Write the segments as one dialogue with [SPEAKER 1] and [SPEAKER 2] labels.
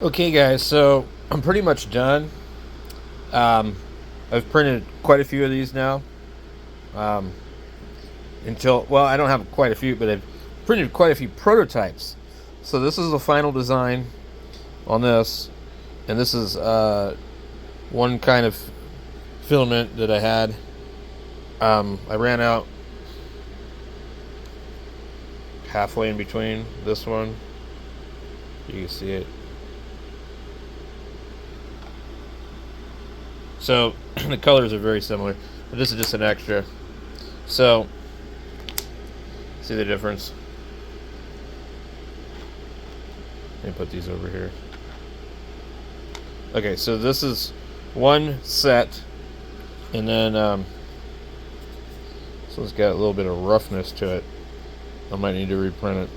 [SPEAKER 1] Okay guys, so I'm pretty much done. I've printed quite a few of these now. Um, well, I don't have quite a few, but I've printed quite a few prototypes. So this is the final design on this, and this is one kind of filament that I had. I ran out halfway in between this one. You can see it. So the colors are very similar, but this is just an extra. So see the difference? Let me put these over here. Okay, so this is one set, and then so it's got a little bit of roughness to it. I might need to reprint it.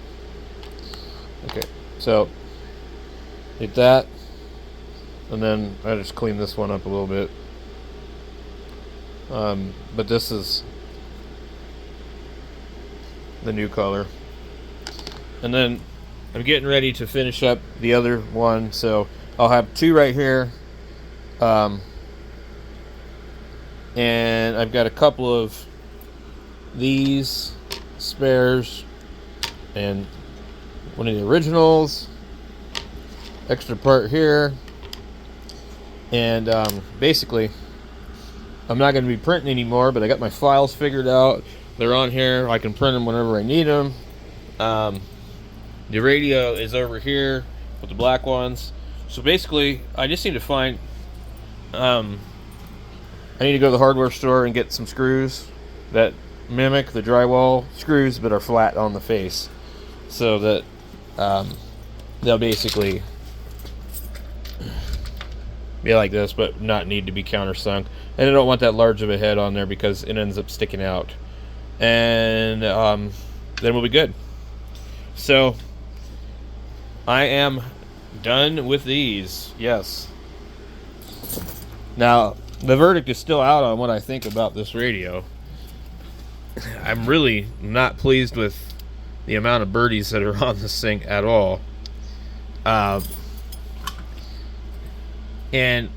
[SPEAKER 1] Okay, so hit that, and then I just clean this one up a little bit. But this is the new color, and then I'm getting ready to finish up the other one, so I'll have two right here, and I've got a couple of these spares and one of the originals, extra part here, and basically I'm not going to be printing anymore, but I got my files figured out. They're on here. I can print them whenever I need them. The radio is over here with the black ones. So basically, I just need to find... I need to go to the hardware store and get some screws that mimic the drywall screws but are flat on the face. So that they'll basically be like this, but not need to be countersunk. And I don't want that large of a head on there because it ends up sticking out. And then we'll be good. So I am done with these. Yes. Now the verdict is still out on what I think about this radio. I'm really not pleased with the amount of birdies that are on this thing at all. And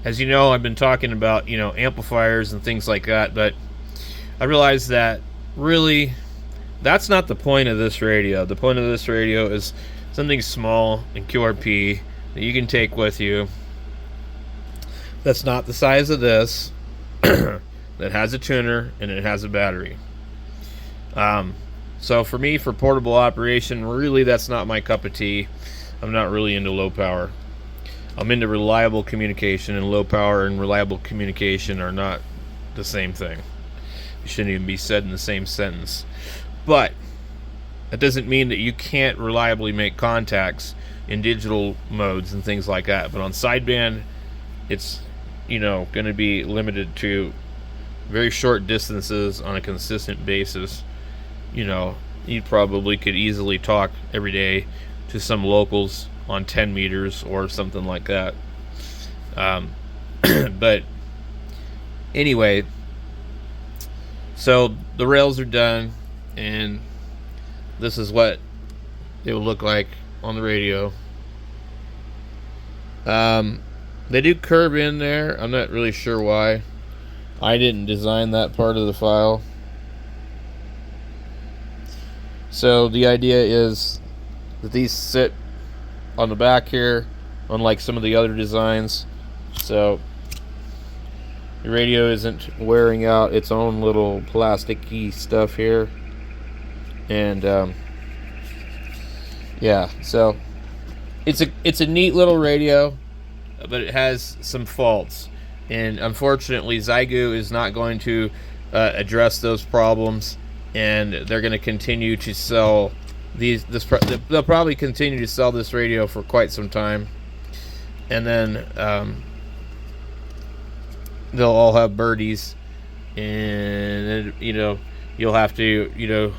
[SPEAKER 1] as you know, I've been talking about, amplifiers and things like that, but I realized that really that's not the point of this radio. The point of this radio is something small and QRP that you can take with you, that's not the size of this, that has a tuner and it has a battery. So for me, for portable operation, really that's not my cup of tea. I'm not really into low power. I'm into reliable communication, and low power and reliable communication are not the same thing. It shouldn't even be said in the same sentence. But that doesn't mean that you can't reliably make contacts in digital modes and things like that. But on sideband, it's going to be limited to very short distances on a consistent basis. You probably could easily talk every day to some locals on 10 meters or something like that. But anyway, so the rails are done, and this is what it will look like on the radio. They do curb in there. I'm not really sure why. I didn't design that part of the file. So the idea is that these sit on the back here, unlike some of the other designs, so the radio isn't wearing out its own little plasticky stuff here. And yeah, so it's a neat little radio, but it has some faults, and unfortunately Xiegu is not going to address those problems, and they're going to continue to sell they'll probably continue to sell this radio for quite some time, and then they'll all have birdies, and you'll have to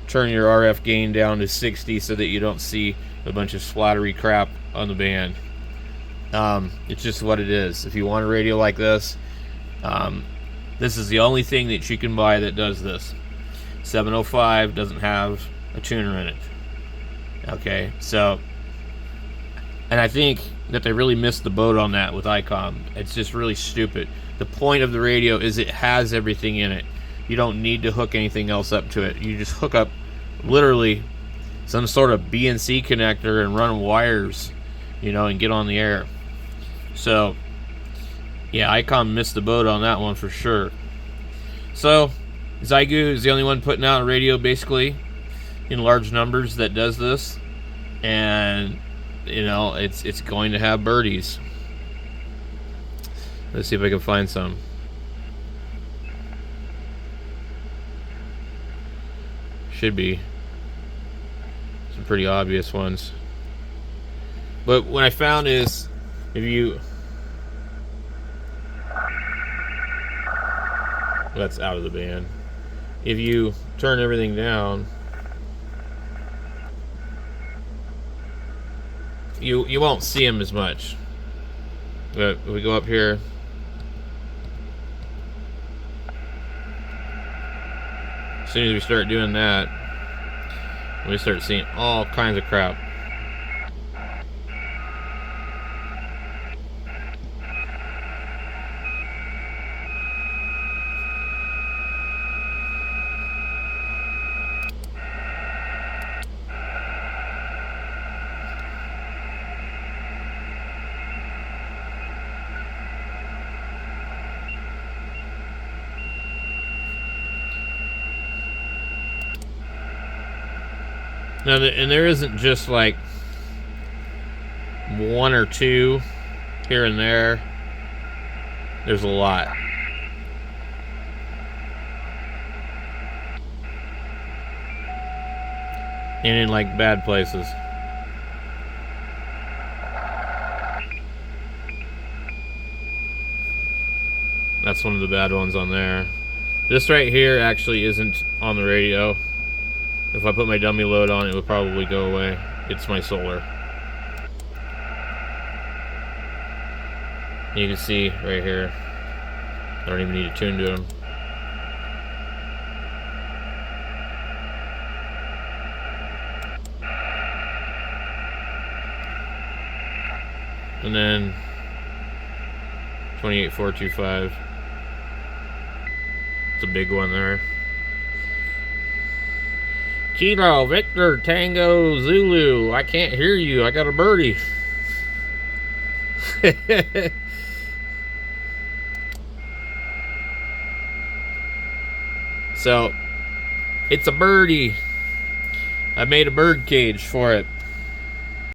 [SPEAKER 1] turn your RF gain down to 60 so that you don't see a bunch of splattery crap on the band. It's just what it is. If you want a radio like this, this is the only thing that you can buy that does this. 705 doesn't have a tuner in it. Okay, so And I think that they really missed the boat on that with ICOM. It's just really stupid. The point of the radio is it has everything in it. You don't need to hook anything else up to it. You just hook up literally some sort of BNC connector and run wires, you know, and get on the air. So, yeah, ICOM missed the boat on that one for sure. So, Xiegu is the only one putting out a radio basically in large numbers that does this. And, you know, it's going to have birdies. Let's see if I can find some. Should be some pretty obvious ones. But what I found is, if you... That's out of the band. If you turn everything down, you won't see them as much. But if we go up here, as soon as we start doing that, we start seeing all kinds of crap. Now, and there isn't just like one or two here and there. There's a lot. And in like bad places. That's one of the bad ones on there. This right here actually isn't on the radio. If I put my dummy load on, it would probably go away. It's my solar. You can see right here. I don't even need to tune to them. And then 28425. It's a big one there. Kilo, Victor, Tango, Zulu. I can't hear you. I got a birdie. So, it's a birdie. I made a bird cage for it.